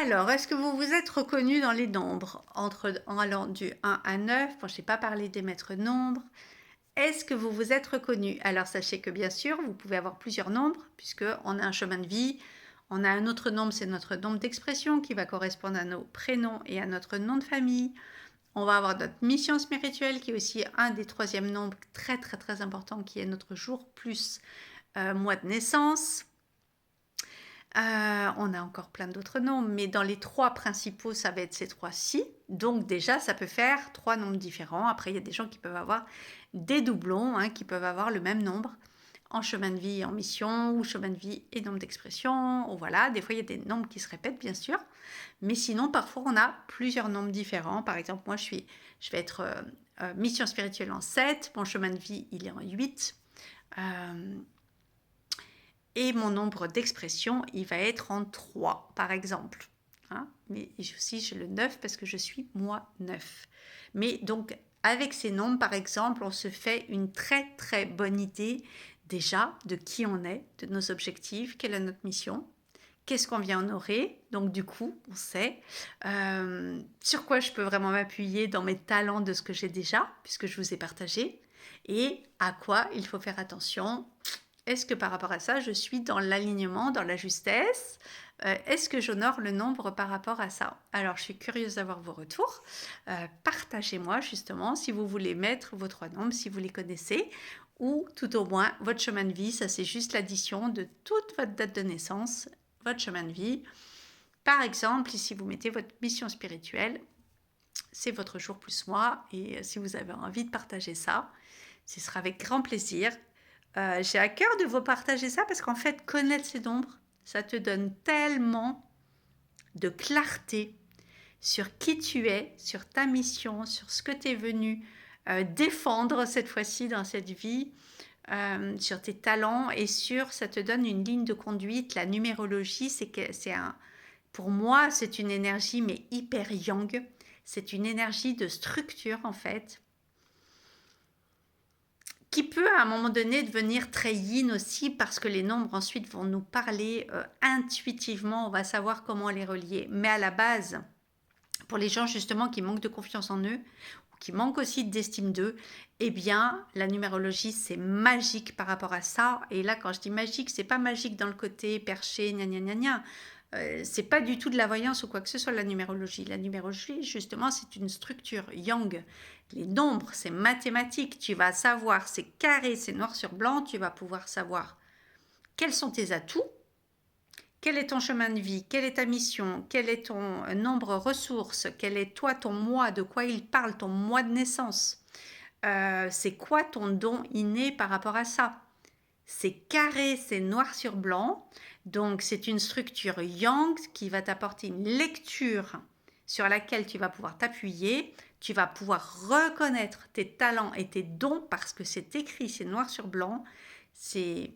Alors, est-ce que vous vous êtes reconnu dans les nombres en allant du 1 à 9? Bon, je n'ai pas parlé des maîtres nombres. Est-ce que vous vous êtes reconnu? Alors, sachez que bien sûr, vous pouvez avoir plusieurs nombres, puisqu'on a un chemin de vie. On a un autre nombre, c'est notre nombre d'expression qui va correspondre à nos prénoms et à notre nom de famille. On va avoir notre mission spirituelle qui est aussi un des troisièmes nombres très très très important qui est notre jour plus mois de naissance. On a encore plein d'autres nombres, mais dans les trois principaux, ça va être ces trois-ci. Donc déjà, ça peut faire trois nombres différents. Après, il y a des gens qui peuvent avoir des doublons, hein, qui peuvent avoir le même nombre en chemin de vie et en mission, ou chemin de vie et nombre d'expression. Ou voilà, des fois, il y a des nombres qui se répètent, bien sûr. Mais sinon, parfois, on a plusieurs nombres différents. Par exemple, moi, je vais être mission spirituelle en 7. Mon chemin de vie, il est en 8. Et mon nombre d'expressions, il va être en 3, par exemple. Hein, mais aussi, j'ai le 9 parce que je suis moi 9. Mais donc, avec ces nombres, par exemple, on se fait une très très bonne idée déjà de qui on est, de nos objectifs, quelle est notre mission, qu'est-ce qu'on vient honorer. Donc du coup, on sait sur quoi je peux vraiment m'appuyer dans mes talents de ce que j'ai déjà, puisque je vous ai partagé, et à quoi il faut faire attention. Est-ce que par rapport à ça, je suis dans l'alignement, dans la justesse? Est-ce que j'honore le nombre par rapport à ça? Alors, je suis curieuse d'avoir vos retours. Partagez-moi justement si vous voulez mettre vos trois nombres, si vous les connaissez, ou tout au moins votre chemin de vie. Ça, c'est juste l'addition de toute votre date de naissance, votre chemin de vie. Par exemple, si vous mettez votre mission spirituelle, c'est votre jour plus moi. Et si vous avez envie de partager ça, ce sera avec grand plaisir. J'ai à cœur de vous partager ça parce qu'en fait, connaître ces nombres, ça te donne tellement de clarté sur qui tu es, sur ta mission, sur ce que tu es venu défendre cette fois-ci dans cette vie, sur tes talents et ça te donne une ligne de conduite. La numérologie, pour moi, c'est une énergie mais hyper yang. C'est une énergie de structure en fait qui peut à un moment donné devenir très yin aussi parce que les nombres ensuite vont nous parler intuitivement, on va savoir comment les relier. Mais à la base, pour les gens justement qui manquent de confiance en eux, ou qui manquent aussi d'estime d'eux, eh bien la numérologie c'est magique par rapport à ça. Et là quand je dis magique, c'est pas magique dans le côté perché, gna gna gna gna. C'est pas du tout de la voyance ou quoi que ce soit la numérologie. La numérologie, justement, c'est une structure yang. Les nombres, c'est mathématique. Tu vas savoir, c'est carré, c'est noir sur blanc. Tu vas pouvoir savoir quels sont tes atouts, quel est ton chemin de vie, quelle est ta mission, quel est ton nombre ressources, quel est toi ton moi, de quoi il parle, ton mois de naissance. C'est quoi ton don inné par rapport à ça? C'est carré, c'est noir sur blanc. Donc c'est une structure yang qui va t'apporter une lecture sur laquelle tu vas pouvoir t'appuyer. Tu vas pouvoir reconnaître tes talents et tes dons parce que c'est écrit, c'est noir sur blanc. C'est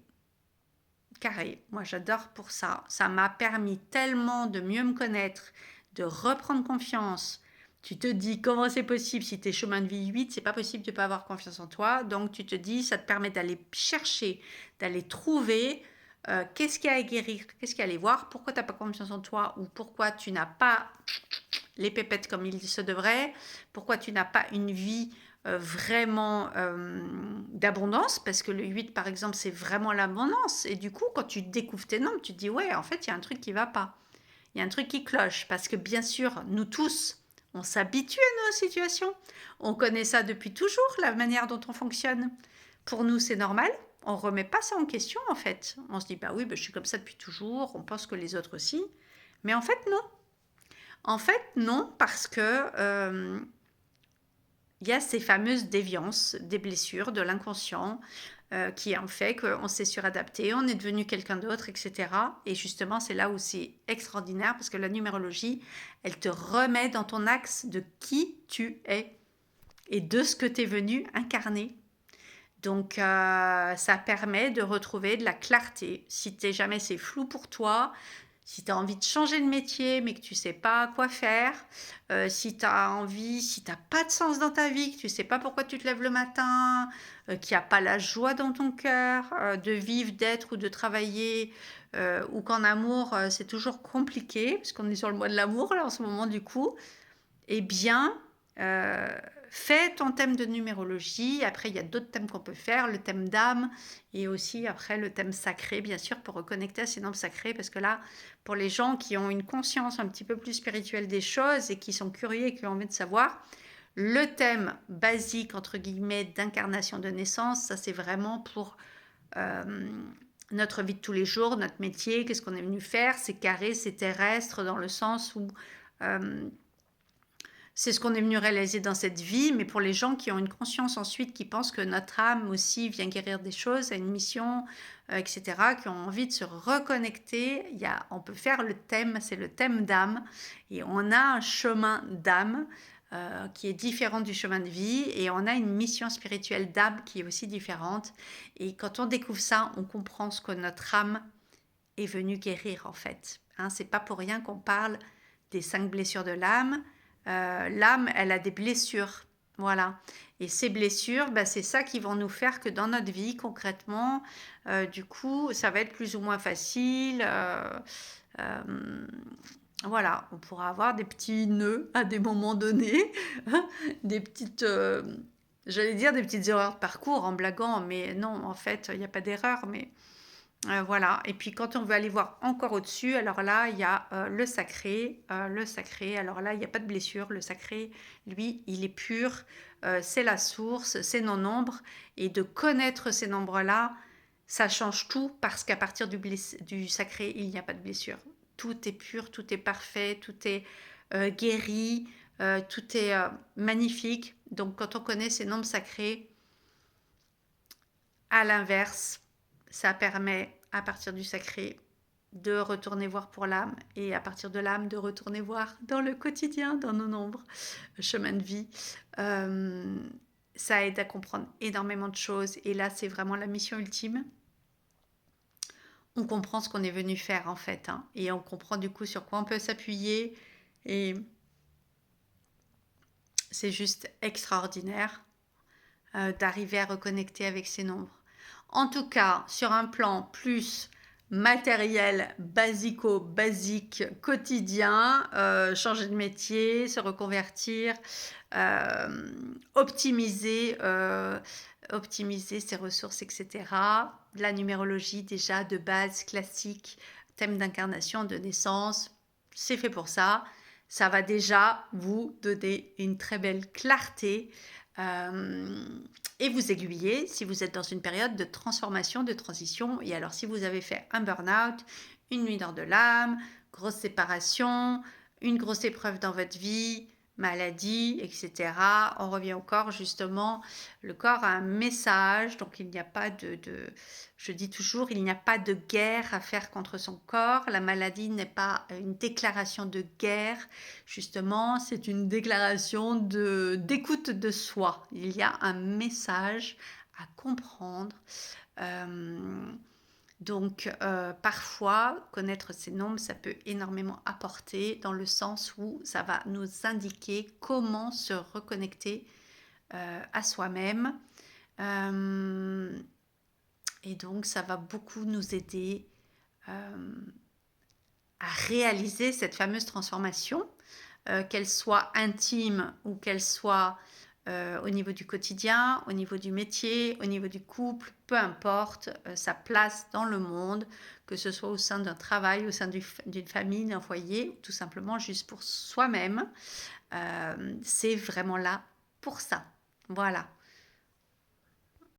carré. Moi j'adore pour ça. Ça m'a permis tellement de mieux me connaître, de reprendre confiance. Tu te dis comment c'est possible si tu es chemin de vie 8, c'est pas possible de ne pas avoir confiance en toi. Donc tu te dis, ça te permet d'aller chercher, d'aller trouver qu'est-ce qu'il y a à guérir, qu'est-ce qu'il y a à aller voir, pourquoi tu n'as pas confiance en toi ou pourquoi tu n'as pas les pépettes comme il se devrait, pourquoi tu n'as pas une vie vraiment d'abondance, parce que le 8 par exemple c'est vraiment l'abondance, et du coup quand tu découvres tes nombres, tu te dis ouais en fait il y a un truc qui va pas, il y a un truc qui cloche, parce que bien sûr nous tous on s'habitue à nos situations, on connaît ça depuis toujours, la manière dont on fonctionne, pour nous c'est normal, on remet pas ça en question en fait, on se dit bah oui bah, je suis comme ça depuis toujours, on pense que les autres aussi, mais en fait non. En fait, non, parce que il y a ces fameuses déviances, des blessures, de l'inconscient, qui ont fait qu'on s'est suradapté, on est devenu quelqu'un d'autre, etc. Et justement, c'est là où c'est extraordinaire, parce que la numérologie, elle te remet dans ton axe de qui tu es et de ce que tu es venu incarner. Donc, ça permet de retrouver de la clarté. Si jamais c'est flou pour toi, Si tu as envie de changer de métier, mais que tu sais pas quoi faire, si tu as envie, si tu pas de sens dans ta vie, que tu sais pas pourquoi tu te lèves le matin, qu'il n'y a pas la joie dans ton cœur, de vivre, d'être ou de travailler, ou qu'en amour, c'est toujours compliqué, parce qu'on est sur le mois de l'amour là en ce moment du coup, eh bien, fais ton thème de numérologie. Après, il y a d'autres thèmes qu'on peut faire, le thème d'âme et aussi après le thème sacré, bien sûr, pour reconnecter à ces nombres sacrés. Parce que là, pour les gens qui ont une conscience un petit peu plus spirituelle des choses et qui sont curieux et qui ont envie de savoir, le thème basique, entre guillemets, d'incarnation de naissance, ça c'est vraiment pour notre vie de tous les jours, notre métier, qu'est-ce qu'on est venu faire, c'est carré, c'est terrestre, dans le sens où c'est ce qu'on est venu réaliser dans cette vie, mais pour les gens qui ont une conscience ensuite, qui pensent que notre âme aussi vient guérir des choses, a une mission, etc., qui ont envie de se reconnecter, on peut faire le thème, c'est le thème d'âme, et on a un chemin d'âme qui est différent du chemin de vie, et on a une mission spirituelle d'âme qui est aussi différente. Et quand on découvre ça, on comprend ce que notre âme est venue guérir en fait. Hein, c'est pas pour rien qu'on parle des 5 blessures de l'âme. L'âme, elle a des blessures. Voilà. Et ces blessures, bah, c'est ça qui vont nous faire que dans notre vie, concrètement, du coup, ça va être plus ou moins facile. Voilà, on pourra avoir des petits nœuds à des moments donnés, des petites, j'allais dire des petites erreurs de parcours en blaguant, mais non, en fait, il n'y a pas d'erreur, mais voilà. Et puis quand on veut aller voir encore au-dessus, alors là, il y a le sacré. Le sacré, alors là, il n'y a pas de blessure. Le sacré, lui, il est pur. C'est la source, c'est nos nombres. Et de connaître ces nombres-là, ça change tout parce qu'à partir du sacré, il n'y a pas de blessure. Tout est pur, tout est parfait, tout est guéri, tout est magnifique. Donc quand on connaît ces nombres sacrés, à l'inverse, ça permet, à partir du sacré, de retourner voir pour l'âme et à partir de l'âme, de retourner voir dans le quotidien, dans nos nombres, chemin de vie. Ça aide à comprendre énormément de choses et là, c'est vraiment la mission ultime. On comprend ce qu'on est venu faire en fait, hein, et on comprend du coup sur quoi on peut s'appuyer et c'est juste extraordinaire d'arriver à reconnecter avec ces nombres. En tout cas, sur un plan plus matériel, basique, quotidien, changer de métier, se reconvertir, optimiser, optimiser ses ressources, etc. La numérologie déjà de base classique, thème d'incarnation, de naissance, c'est fait pour ça. Ça va déjà vous donner une très belle clarté et vous aiguiller si vous êtes dans une période de transformation, de transition. Et alors si vous avez fait un burn-out, une nuit d'or de l'âme, grosse séparation, une grosse épreuve dans votre vie, maladie, etc. On revient au corps, justement. Le corps a un message, donc il n'y a pas je dis toujours, il n'y a pas de guerre à faire contre son corps. La maladie n'est pas une déclaration de guerre, justement, c'est une déclaration d'écoute de soi. Il y a un message à comprendre. Donc, parfois, connaître ces nombres, ça peut énormément apporter dans le sens où ça va nous indiquer comment se reconnecter à soi-même. Et donc, ça va beaucoup nous aider à réaliser cette fameuse transformation, qu'elle soit intime ou qu'elle soit au niveau du quotidien, au niveau du métier, au niveau du couple, peu importe sa place dans le monde, que ce soit au sein d'un travail, au sein d'une famille, d'un foyer, ou tout simplement juste pour soi-même. C'est vraiment là pour ça. Voilà.